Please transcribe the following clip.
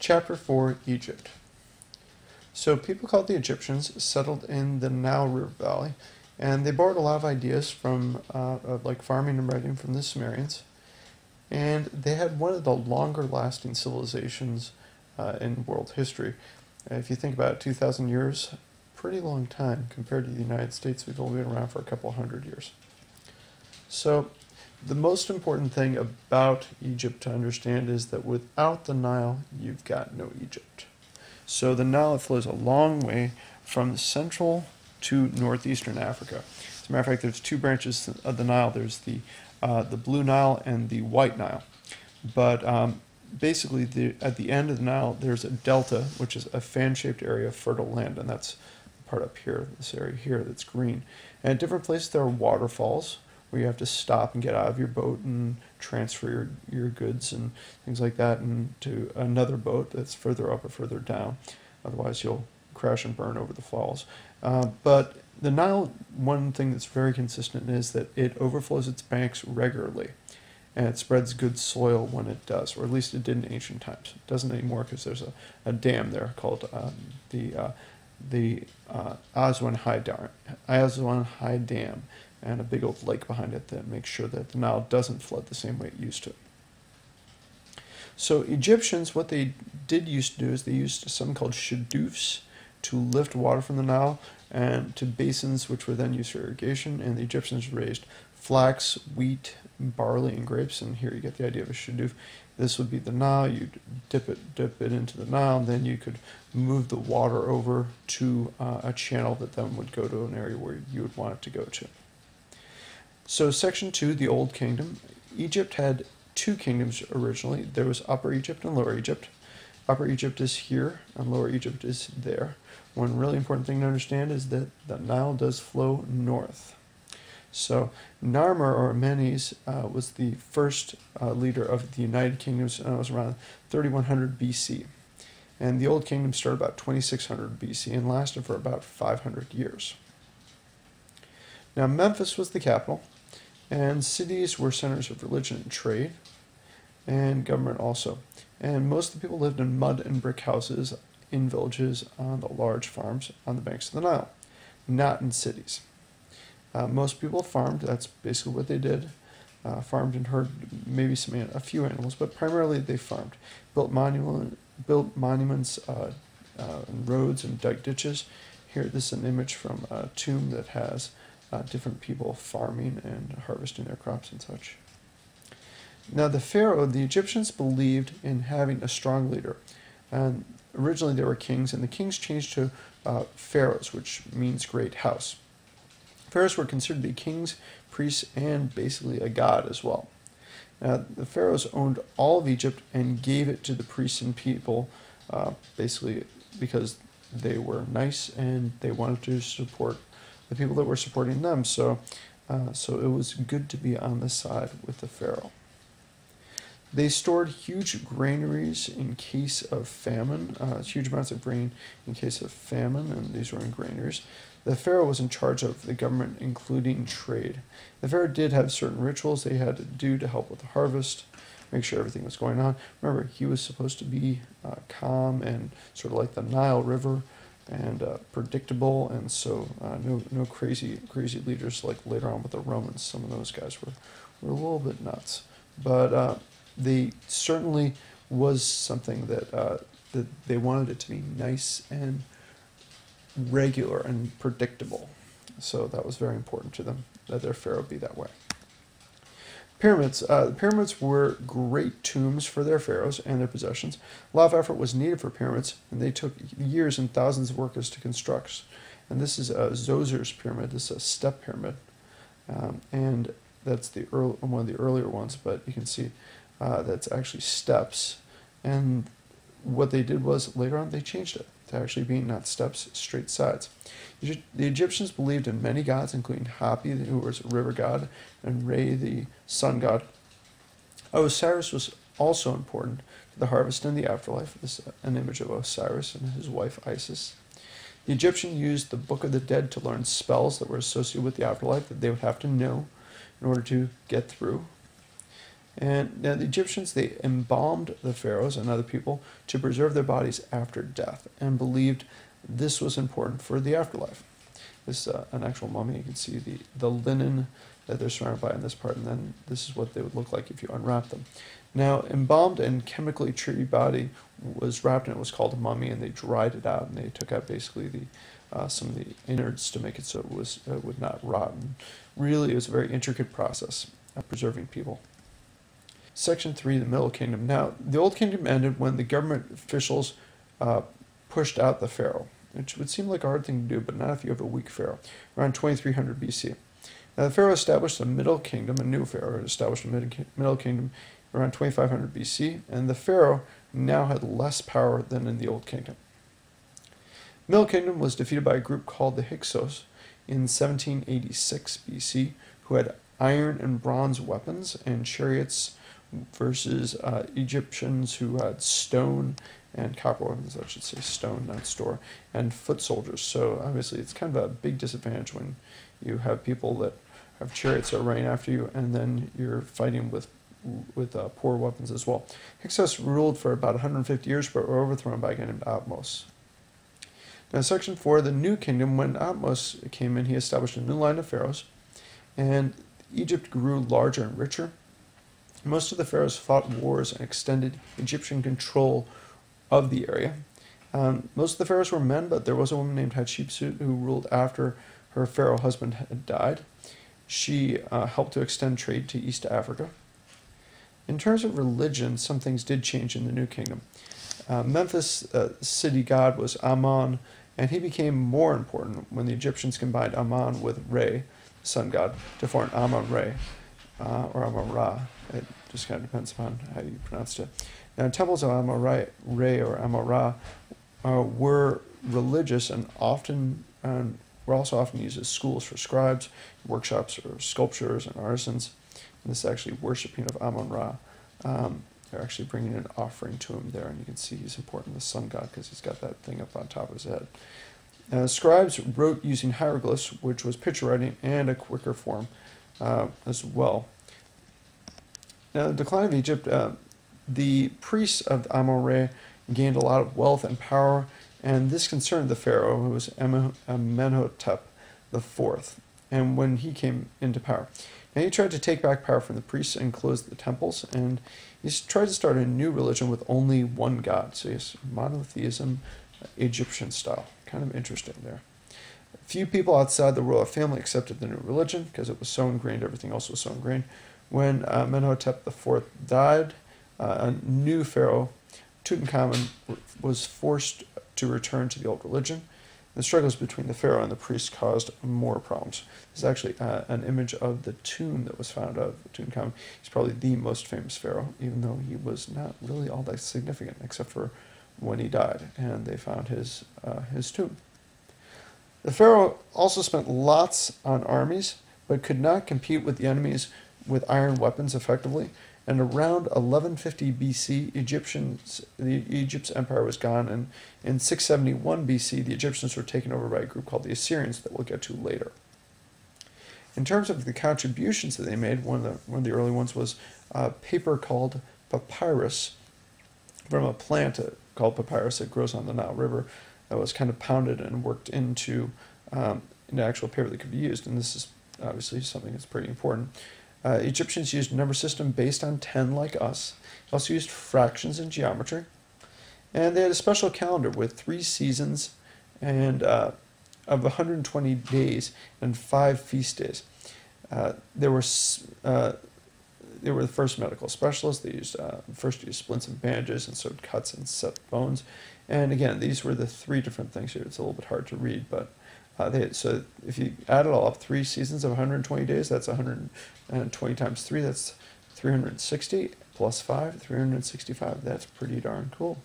Chapter 4, Egypt. So people called the Egyptians settled in the Nile River Valley, and they borrowed a lot of ideas from like farming and writing from the Sumerians. And they had one of the longer lasting civilizations in world history. If you think about it, 2,000 years, pretty long time compared to the United States. We've only been around for a couple hundred years. So the most important thing about Egypt to understand is that without the Nile, you've got no Egypt. So the Nile flows a long way from central to northeastern Africa. As a matter of fact, there's two branches of the Nile. There's the Blue Nile and the White Nile. But basically, at the end of the Nile, there's a delta, which is a fan-shaped area of fertile land, and that's the part up here, this area here that's green. And at different places, there are waterfalls, where you have to stop and get out of your boat and transfer your goods and things like that into another boat that's further up or further down. Otherwise, you'll crash and burn over the falls. But the Nile, one thing that's very consistent is that it overflows its banks regularly, and it spreads good soil when it does, or at least it did in ancient times. It doesn't anymore because there's a dam there called the Aswan High Dam, and a big old lake behind it that makes sure that the Nile doesn't flood the same way it used to. So Egyptians, what they did used to do is they used something called shadoofs to lift water from the Nile and to basins which were then used for irrigation, and the Egyptians raised flax, wheat, barley, and grapes, and here you get the idea of a shadoof. This would be the Nile. You'd dip it into the Nile, and then you could move the water over to a channel that then would go to an area where you would want it to go to. So section 2, the Old Kingdom. Egypt had two kingdoms originally. There was Upper Egypt and Lower Egypt. Upper Egypt is here, and Lower Egypt is there. One really important thing to understand is that the Nile does flow north. So Narmer or Menes was the first leader of the United Kingdoms, and it was around 3100 BC. And the Old Kingdom started about 2600 BC and lasted for about 500 years. Now Memphis was the capital, and cities were centers of religion and trade, and government also. And most of the people lived in mud and brick houses in villages on the large farms on the banks of the Nile, not in cities. Most people farmed. That's basically what they did. Farmed and herded maybe a few animals, but primarily they farmed. Built monuments and roads and dug ditches. Here, this is an image from a tomb that has different people farming and harvesting their crops and such. Now the Pharaoh, the Egyptians believed in having a strong leader. And originally there were kings, and the kings changed to pharaohs, which means great house. Pharaohs were considered to be kings, priests, and basically a god as well. Now the pharaohs owned all of Egypt and gave it to the priests and people basically because they were nice and they wanted to support the people that were supporting them, so it was good to be on the side with the pharaoh. They stored huge granaries in case of famine, huge amounts of grain in case of famine, and these were in granaries. The pharaoh was in charge of the government, including trade. The pharaoh did have certain rituals they had to do to help with the harvest, make sure everything was going on. Remember, he was supposed to be calm and sort of like the Nile River, and predictable, and so no crazy leaders like later on with the Romans. Some of those guys were a little bit nuts, but they certainly was something that they wanted it to be nice and regular and predictable. So that was very important to them that their pharaoh be that way. Pyramids. The pyramids were great tombs for their pharaohs and their possessions. A lot of effort was needed for pyramids, and they took years and thousands of workers to construct. And this is Zozer's pyramid. This is a step pyramid, and that's one of the earlier ones. But you can see that's actually steps. And what they did was later on they changed it to actually being not steps, straight sides. The Egyptians believed in many gods, including Hapi, who was a river god, and Re, the sun god. Osiris was also important to the harvest and the afterlife. This is an image of Osiris and his wife Isis. The Egyptians used the Book of the Dead to learn spells that were associated with the afterlife that they would have to know in order to get through. And now the Egyptians, they embalmed the pharaohs and other people to preserve their bodies after death and believed this was important for the afterlife. This is an actual mummy. You can see the linen that they're surrounded by in this part, and then this is what they would look like if you unwrap them. Now, embalmed and chemically treated body was wrapped, and it was called a mummy, and they dried it out, and they took out basically some of the innards to make it so it would not rot. And really, it was a very intricate process of preserving people. Section 3, the Middle Kingdom. Now, the Old Kingdom ended when the government officials pushed out the pharaoh, which would seem like a hard thing to do, but not if you have a weak pharaoh, around 2300 BC. Now, the pharaoh established a Middle Kingdom, a new pharaoh established a Middle Kingdom around 2500 BC, and the pharaoh now had less power than in the Old Kingdom. Middle Kingdom was defeated by a group called the Hyksos in 1786 BC, who had iron and bronze weapons and chariots versus Egyptians who had stone and copper weapons, I should say stone, not store, and foot soldiers. So obviously it's kind of a big disadvantage when you have people that have chariots that are running after you, and then you're fighting with poor weapons as well. Hyksos ruled for about 150 years, but were overthrown by a guy named Ahmose. Now, Section 4, the New Kingdom, when Ahmose came in, he established a new line of pharaohs, and Egypt grew larger and richer. Most of the pharaohs fought wars and extended Egyptian control of the area. Most of the pharaohs were men, but there was a woman named Hatshepsut who ruled after her pharaoh husband had died. She helped to extend trade to East Africa. In terms of religion, some things did change in the New Kingdom. Memphis' city god was Ammon, and he became more important when the Egyptians combined Ammon with Re, the sun god, to form Ammon-Re, or Ammon-Ra. It just kind of depends upon how you pronounced it. Now, temples of Ammon-Re or Ammon-Ra were religious and were also often used as schools for scribes, workshops for sculptors and artisans. And this is actually worshiping of Ammon-Ra. They're actually bringing an offering to him there, and you can see he's important, the sun god, because he's got that thing up on top of his head. Scribes wrote using hieroglyphs, which was picture writing, and a quicker form as well. Now, the decline of Egypt, the priests of Ammon-Re gained a lot of wealth and power, and this concerned the pharaoh, who was Amenhotep IV, and when he came into power. Now, he tried to take back power from the priests and close the temples, and he tried to start a new religion with only one god. So yes, monotheism, Egyptian style. Kind of interesting there. Few people outside the royal family accepted the new religion because it was so ingrained, everything else was so ingrained. When Amenhotep IV died, a new pharaoh, Tutankhamun, was forced to return to the old religion. The struggles between the pharaoh and the priests caused more problems. This is actually an image of the tomb that was found of Tutankhamun. He's probably the most famous pharaoh, even though he was not really all that significant, except for when he died, and they found his tomb. The pharaoh also spent lots on armies, but could not compete with the enemies with iron weapons effectively. And around 1150 BC, Egypt's empire was gone, and in 671 BC, the Egyptians were taken over by a group called the Assyrians that we'll get to later. In terms of the contributions that they made, one of the early ones was paper called papyrus from a plant called papyrus that grows on the Nile River that was kind of pounded and worked into actual paper that could be used, and this is obviously something that's pretty important. Egyptians used a number system based on 10 like us. They also used fractions and geometry. And they had a special calendar with 3 seasons and of 120 days and 5 feast days. They were the first medical specialists. They used first used splints and bandages and sewed cuts and set bones. And again, these were the 3 different things here. It's a little bit hard to read, but so if you add it all up, 3 seasons of 120 days, that's 120 times 3, that's 360, plus 5, 365. That's pretty darn cool.